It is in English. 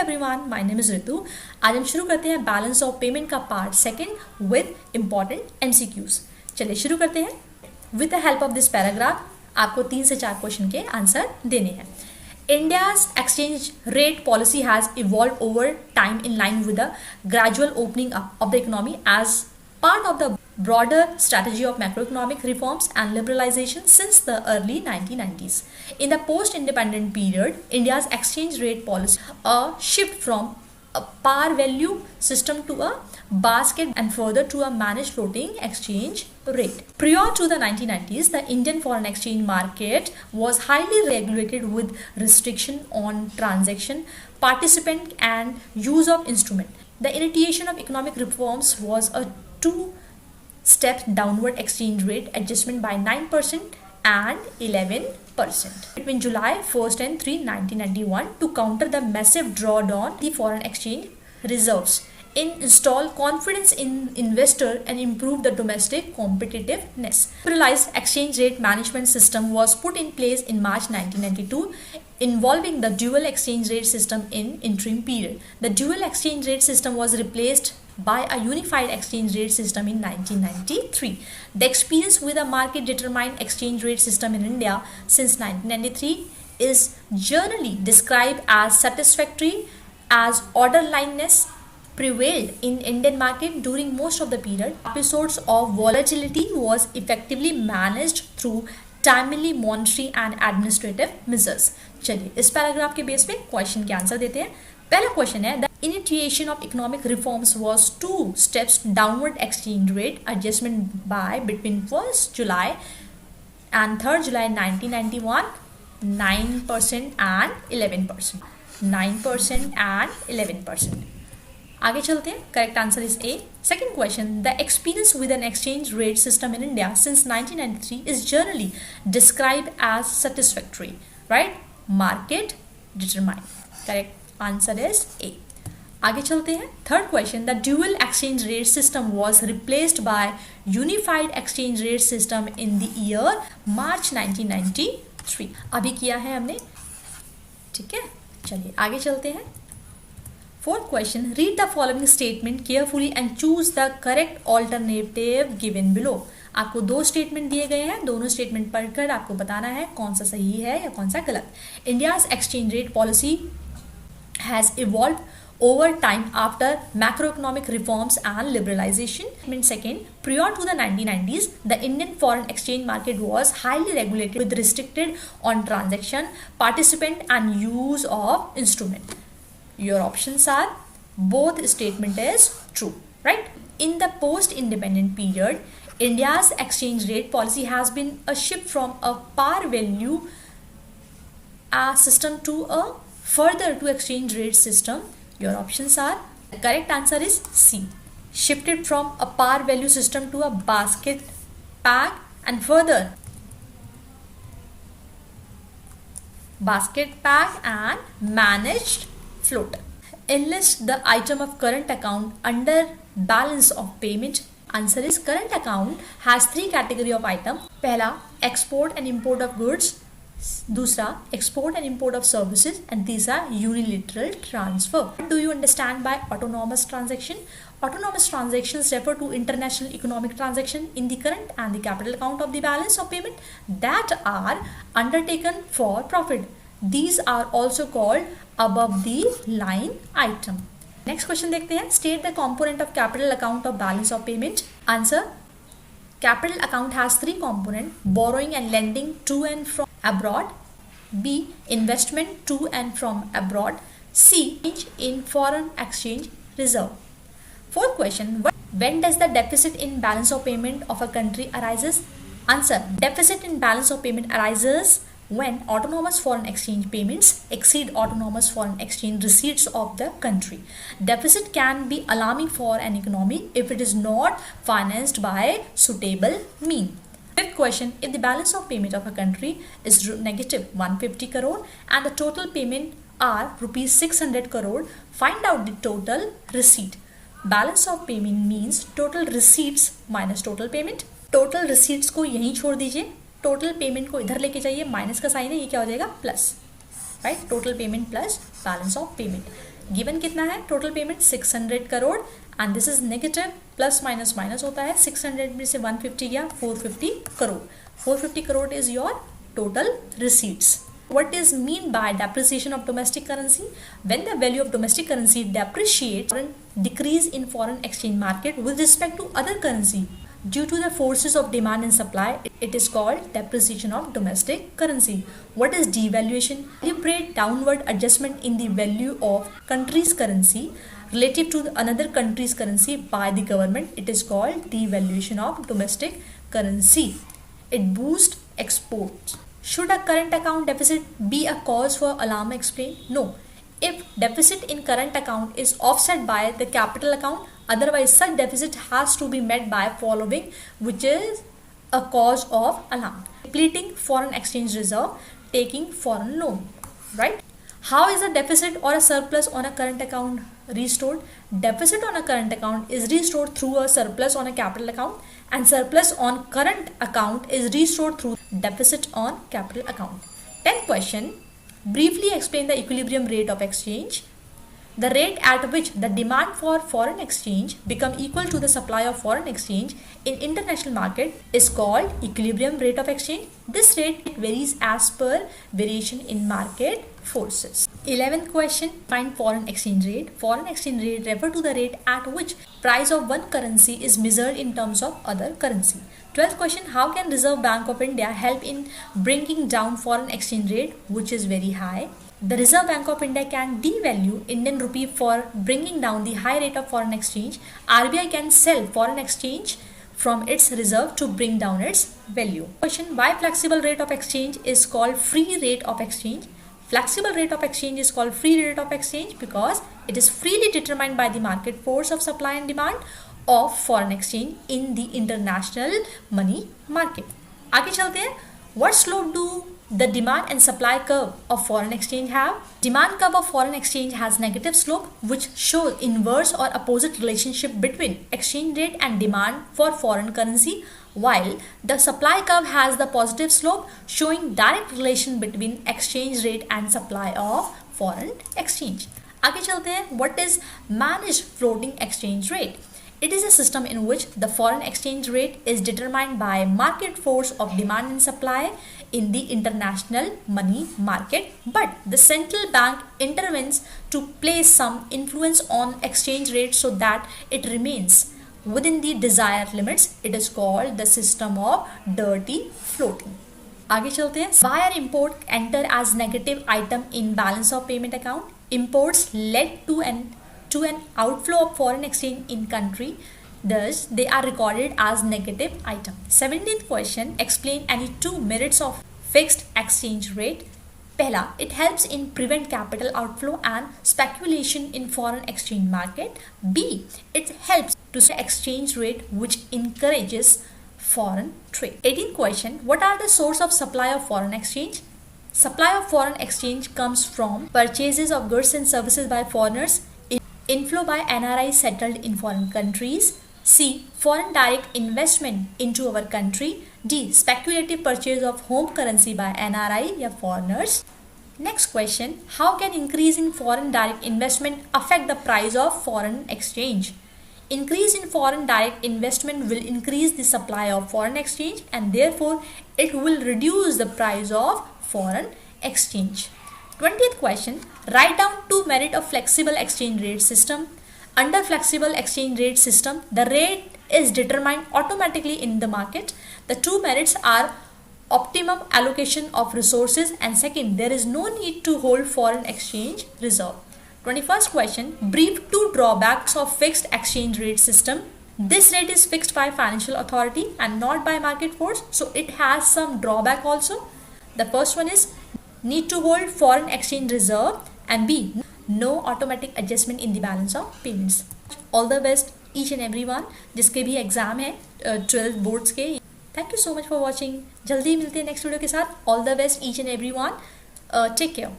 Everyone, my name is ऋतु। आज हम शुरू करते हैं बैलेंस ऑफ पेमेंट का part second with important MCQs. चलिए शुरू करते हैं। With the help of this paragraph आपको 3 से 4 क्वेश्चन के आंसर देने हैं। India's exchange rate policy has evolved over time in line with the gradual opening up of the economy as part of the broader strategy of macroeconomic reforms and liberalization since the early 1990s. In the post-independent period, India's exchange rate policy a shift from a par value system to a basket and further to a managed floating exchange rate. Prior to the 1990s, the Indian foreign exchange market was highly regulated with restriction on transaction, participant and use of instrument. The initiation of economic reforms was a two-step downward exchange rate adjustment by 9% and 11% between July 1st and 3, 1991 to counter the massive drawdown the foreign exchange reserves, install confidence in investor and improve the domestic competitiveness. Liberalized exchange rate management system was put in place in March 1992, involving the dual exchange rate system in interim period. The dual exchange rate system was replaced by a unified exchange rate system in 1993. The experience with a market determined exchange rate system in India since 1993 is generally described as satisfactory, as orderliness prevailed in Indian market during most of the period. Episodes of volatility was effectively managed through timely monetary and administrative measures. चलिए इस paragraph के base पे question के answer देते हैं। पहला question है, the initiation of economic reforms was 2 steps downward exchange rate adjustment by between 1st July and 3rd July 1991, 9% and 11%, 9% and 11%. आगे चलते हैं। Correct answer is A. Second question, the experience with an exchange rate system in India since 1993 is generally described as satisfactory, right? Market determined. Correct answer is A. आगे चलते हैं। Third question, the dual exchange rate system was replaced by unified exchange rate system in the year March 1993। अभी किया है हमने, ठीक है। चलिए आगे चलते हैं। Fourth question, read the following statement carefully and choose the correct alternative given below. आपको 2 स्टेटमेंट दिए गए हैं, दोनों स्टेटमेंट पढ़कर आपको बताना है कौन सा सही है या कौन सा गलत। India's exchange rate policy has evolved over time after macroeconomic reforms and liberalization. Second, prior to the 1990s, the Indian foreign exchange market was highly regulated with restricted on transaction, participant and use of instrument. Your options are both statement is true, right? In the post-independent period, India's exchange rate policy has been a shift from a par value system to a further to exchange rate system. Your options are, the correct answer is C. Shifted from a par value system to a basket pack and further basket pack and managed float. Enlist the item of current account under balance of payment. Answer is current account has 3 category of item. पहला export and import of goods, दूसरा export and import of services, and तीसरा unilateral transfer. What do you understand by autonomous transaction? Autonomous transactions refer to international economic transaction in the current and the capital account of the balance of payment that are undertaken for profit. These are also called above the line item. Next question देखते हैं। State the component of capital account of balance of payment. Answer, capital account has 3 components: borrowing and lending to and from abroad, B, investment to and from abroad, C, change in foreign exchange reserve. Fourth question, when does the deficit in balance of payment of a country arises? Answer, deficit in balance of payment arises when autonomous foreign exchange payments exceed autonomous foreign exchange receipts of the country. Deficit can be alarming for an economy if it is not financed by suitable means. Fifth question, if the balance of payment of a country is negative 150 crore and the total payment are rupees 600 crore, find out the total receipt. Balance of payment means total receipts minus total payment. Total receipts को यहीं छोड़ दीजिए, total payment को इधर लेके जाइए, minus का sign है, ये क्या हो जाएगा plus, right? Total payment plus balance of payment. Given कितना है total payment 600 crore and this is negative, plus minus minus होता है, 600 में से 150 गया, 450 crore, 450 crore is your total receipts. What is mean by depreciation of domestic currency? When the value of domestic currency depreciates or decrease in foreign exchange market with respect to other currency due to the forces of demand and supply, it is called depreciation of domestic currency. What is devaluation? Deliberate downward adjustment in the value of country's currency relative to another country's currency by the government. It is called devaluation of domestic currency. It boosts exports. Should a current account deficit be a cause for alarm? Explain. No. If deficit in current account is offset by the capital account, otherwise such deficit has to be met by following, which is a cause of alarm. Depleting foreign exchange reserve, taking foreign loan, right? How is a deficit or a surplus on a current account restored? Deficit on a current account is restored through a surplus on a capital account, and surplus on current account is restored through deficit on capital account. 10th question. Briefly explain the equilibrium rate of exchange. The rate at which the demand for foreign exchange become equal to the supply of foreign exchange in international market is called equilibrium rate of exchange. This rate varies as per variation in market forces. 11th question. Find foreign exchange rate. Foreign exchange rate refer to the rate at which price of one currency is measured in terms of other currency. 12th question. How can Reserve Bank of India help in bringing down foreign exchange rate which is very high? The Reserve Bank of India can devalue Indian rupee for bringing down the high rate of foreign exchange. RBI can sell foreign exchange from its reserve to bring down its value. Question. Why flexible rate of exchange is called free rate of exchange? Flexible rate of exchange is called free rate of exchange because it is freely determined by the market force of supply and demand of foreign exchange in the international money market. आगे चलते हैं. What slope do the demand and supply curve of foreign exchange have? Demand curve of foreign exchange has negative slope which shows inverse or opposite relationship between exchange rate and demand for foreign currency, while the supply curve has the positive slope showing direct relation between exchange rate and supply of foreign exchange. आगे चलते हैं. What is managed floating exchange rate? It is a system in which the foreign exchange rate is determined by market force of demand and supply in the international money market, but the central bank intervenes to place some influence on exchange rate so that it remains within the desired limits. It is called the system of dirty floating. आगे चलते हैं. Why are import enter as negative item in balance of payment account? Imports led to an outflow of foreign exchange in country, thus they are recorded as negative item. 17th question. Explain any two merits of fixed exchange rate. पहला, it helps in prevent capital outflow and speculation in foreign exchange market. B, it helps to set exchange rate which encourages foreign trade. 18th question. What are the source of supply of foreign exchange? Supply of foreign exchange comes from purchases of goods and services by foreigners, inflow by NRI settled in foreign countries. C, foreign direct investment into our country. D, speculative purchase of home currency by NRI या foreigners. Next question. How can increase in foreign direct investment affect the price of foreign exchange? Increase in foreign direct investment will increase the supply of foreign exchange and therefore it will reduce the price of foreign exchange. 20th question. Write down two merit of flexible exchange rate system. Under flexible exchange rate system, the rate is determined automatically in the market. The two merits are optimum allocation of resources and second, there is no need to hold foreign exchange reserve. 21st question. Brief two drawbacks of fixed exchange rate system. This rate is fixed by financial authority and not by market force, so it has some drawback also. The first one is need to hold foreign exchange reserve and B, no automatic adjustment in the balance of payments. All the best each and everyone जिसके भी exam है 12th boards के. Thank you so much for watching. जल्दी मिलते हैं next video के साथ. All the best each and everyone. Take care.